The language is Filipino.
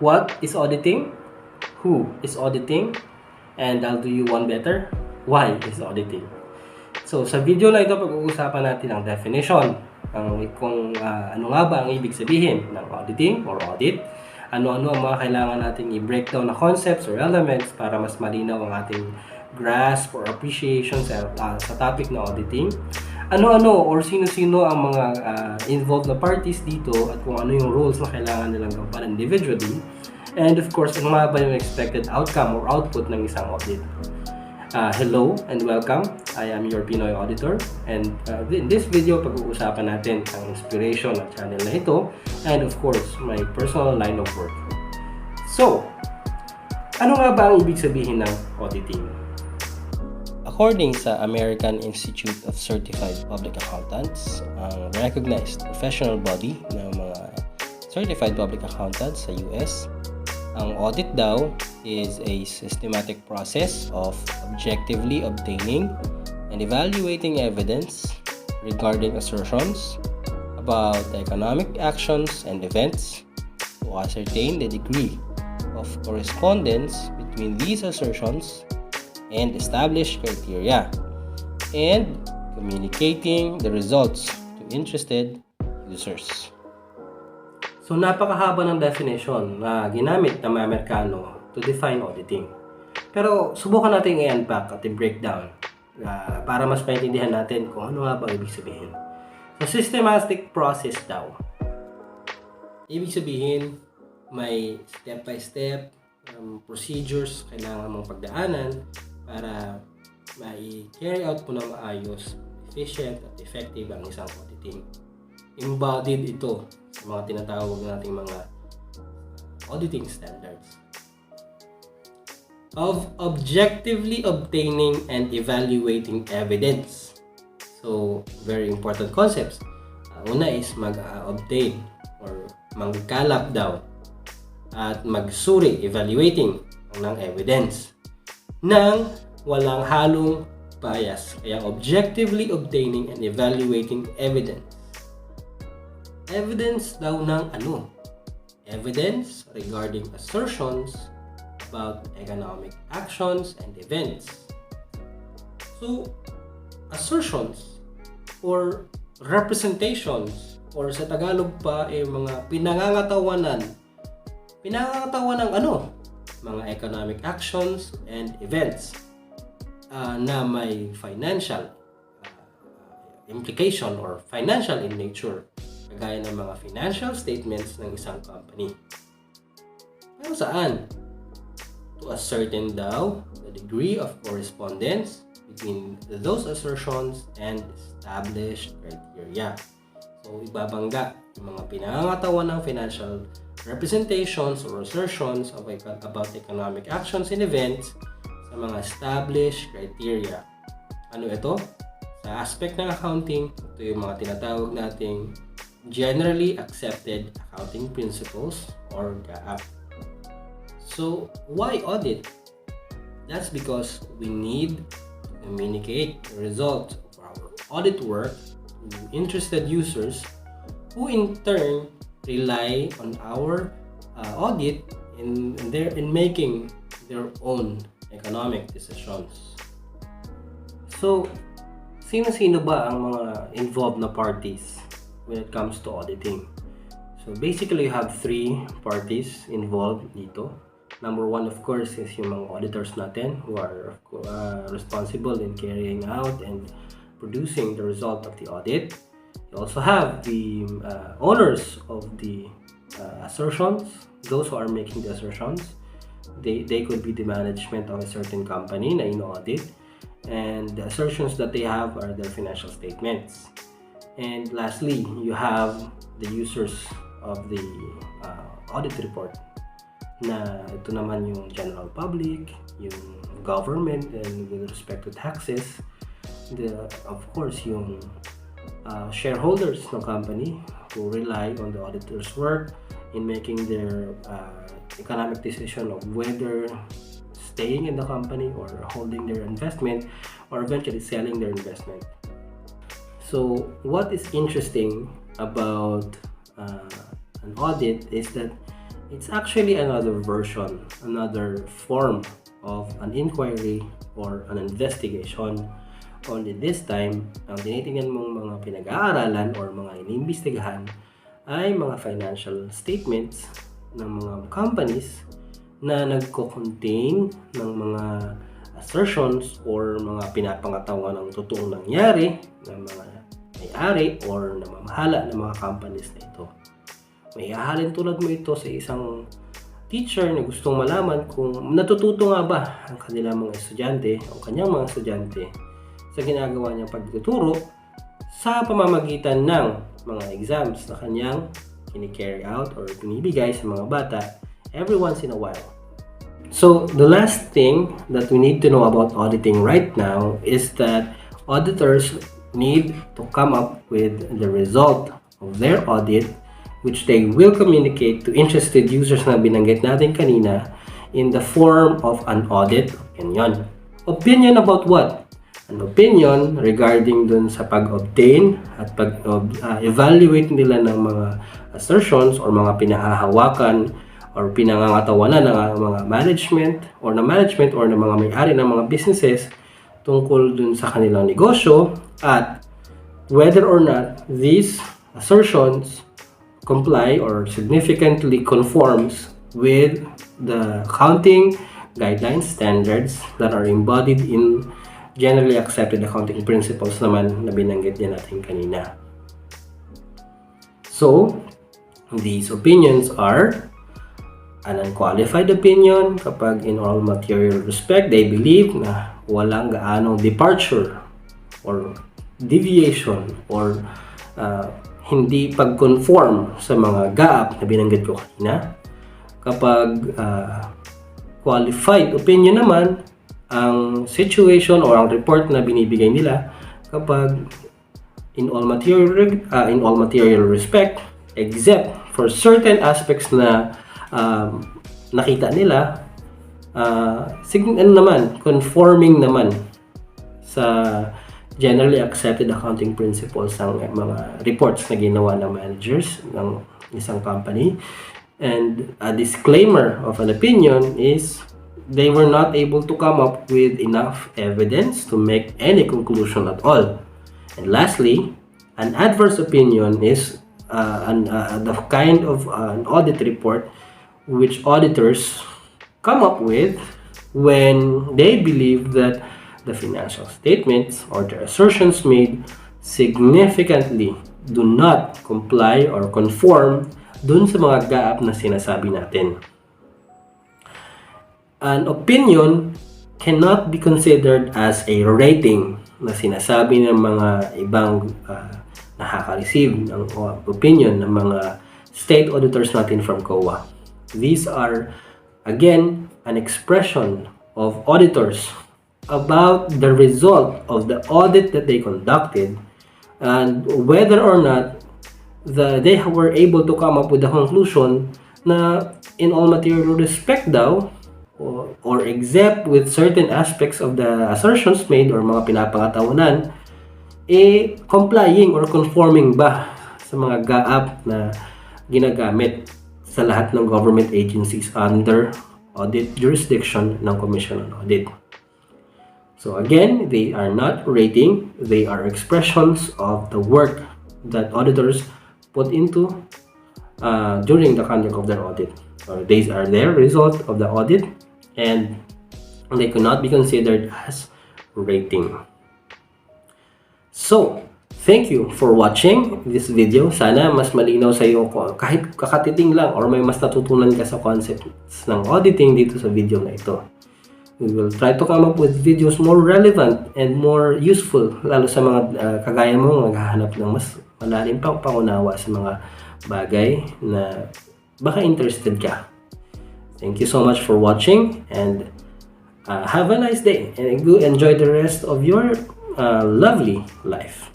What is auditing? Who is auditing? And I'll do you one better. Why is auditing? So, sa video na ito, pag-uusapan natin ang definition. Kung ano nga ba ang ibig sabihin ng auditing or audit. Ano-ano ang mga kailangan natin i-breakdown na concepts or elements para mas malinaw ang ating grasp or appreciation sa topic na auditing. Ano-ano or sino-sino ang mga involved na parties dito at kung ano yung roles na kailangan nilang gampanan individually. And of course, ano nga ba yung expected outcome or output ng isang audit. Hello and welcome. I am your Pinoy auditor, and in this video pag-uusapan natin ang inspiration ng channel na ito and of course my personal line of work. So, ano nga ba ang ibig sabihin ng auditing? According sa American Institute of Certified Public Accountants, ang recognized professional body ng mga certified public accountants sa US, ang audit daw is a systematic process of objectively obtaining and evaluating evidence regarding assertions about economic actions and events to ascertain the degree of correspondence between these assertions and established criteria, and communicating the results to interested users. So, napakahaba ng definition na ginamit ng mga Amerikano to define auditing. Pero, subukan natin i-unpack at i-breakdown para mas maintindihan natin kung ano nga ba ibig sabihin. So, systematic process daw. Ibig sabihin, may step-by-step procedures kailangan mong pagdaanan para ma-carry out mo na maayos, efficient at effective ang isang auditing. Embodied ito sa mga tinatawag nating mga auditing standards of objectively obtaining and evaluating evidence. So, very important concepts. Una is mag-obtain or magkalap daw at magsuri, evaluating ng evidence ng walang halong bias. Kaya objectively obtaining and evaluating evidence. Evidence daw ng ano? Evidence regarding assertions about economic actions and events. So, assertions or representations or sa Tagalog pa mga pinangangatawanan ng ano? Mga economic actions and events na may financial implication or financial in nature, kagaya ng mga financial statements ng isang company. Pero saan? To ascertain daw the degree of correspondence between those assertions and established criteria. So, ibabangga yung mga pinangangatawan ng financial representations or assertions about economic actions and events sa mga established criteria. Ano ito? Sa aspect ng accounting, ito yung mga tinatawag nating generally accepted accounting principles or GAAP. So, why audit? That's because we need to communicate the results of our audit work to interested users who in turn rely on our audit in making their own economic decisions. So, sino-sino ba ang mga involved na parties when it comes to auditing? So, basically, you have three parties involved dito. Number one, of course, is yung mga auditors natin who are responsible in carrying out and producing the result of the audit. You also have the owners of the assertions, those who are making the assertions. They could be the management of a certain company na in-audit, and the assertions that they have are their financial statements. And lastly, you have the users of the audit report na ito naman yung general public, yung government, and with respect to taxes, of course yung shareholders ng company who rely on the auditor's work in making their economic decision of whether staying in the company or holding their investment or eventually selling their investment. So what is interesting about an audit is that It's actually another version, another form of an inquiry or an investigation. Only this time, ang tinitingnan mong mga pinag-aaralan or mga inimbestigahan ay mga financial statements ng mga companies na nagko-contain ng mga assertions or mga pinapangatawan ng totoong nangyari ng mga may-ari or namamahala ng mga companies na ito. May hahalin tulad mo ito sa isang teacher na gustong malaman kung natututo nga ba ang kanilang mga estudyante o kanyang mga estudyante sa ginagawa niyang pagtuturo sa pamamagitan ng mga exams na kanyang kini-carry out or pinibigay sa mga bata every once in a while. So, the last thing that we need to know about auditing right now is that auditors need to come up with the result of their audit, which they will communicate to interested users na binanggit natin kanina in the form of an audit opinion. Opinion about what? An opinion regarding dun sa pag-obtain at pag-evaluate nila ng mga assertions or mga pinahahawakan or pinangangatawanan ng mga management or ng mga may-ari ng mga businesses tungkol dun sa kanilang negosyo at whether or not these assertions comply or significantly conforms with the accounting guidelines standards that are embodied in generally accepted accounting principles naman na binanggit din natin kanina. So, these opinions are an unqualified opinion kapag in all material respect they believe na walang gaanong departure or deviation or hindi pag-conform sa mga gaap na binanggit ko kanina. Kapag qualified opinion naman, ang situation or ang report na binibigay nila kapag in all material respect, except for certain aspects na nakita nila, conforming naman sa generally accepted accounting principles ang mga reports na ginawa ng managers ng isang company. And a disclaimer of an opinion is they were not able to come up with enough evidence to make any conclusion at all. And lastly, an adverse opinion is the kind of an audit report which auditors come up with when they believe that the financial statements or the assertions made significantly do not comply or conform dun sa mga gaap na sinasabi natin. An opinion cannot be considered as a rating na sinasabi ng mga ibang nakaka-receive ng opinion ng mga state auditors natin from COA. These are, again, an expression of auditors about the result of the audit that they conducted and whether or not they were able to come up with the conclusion na in all material respect daw or except with certain aspects of the assertions made or mga pinapangatawanan, complying or conforming ba sa mga gaap na ginagamit sa lahat ng government agencies under audit jurisdiction ng Commission on Audit. So again, they are not rating, they are expressions of the work that auditors put into during the conduct of their audit. These are their result of the audit and they could not be considered as rating. So, thank you for watching this video. Sana mas malinaw sa iyo kahit kakatiting lang or may mas natutunan ka sa concepts ng auditing dito sa video na ito. We will try to come up with videos more relevant and more useful, lalo sa mga kagaya mo maghahanap ng mas malalim pang pangunawa sa mga bagay na baka interested ka. Thank you so much for watching and have a nice day and enjoy the rest of your lovely life.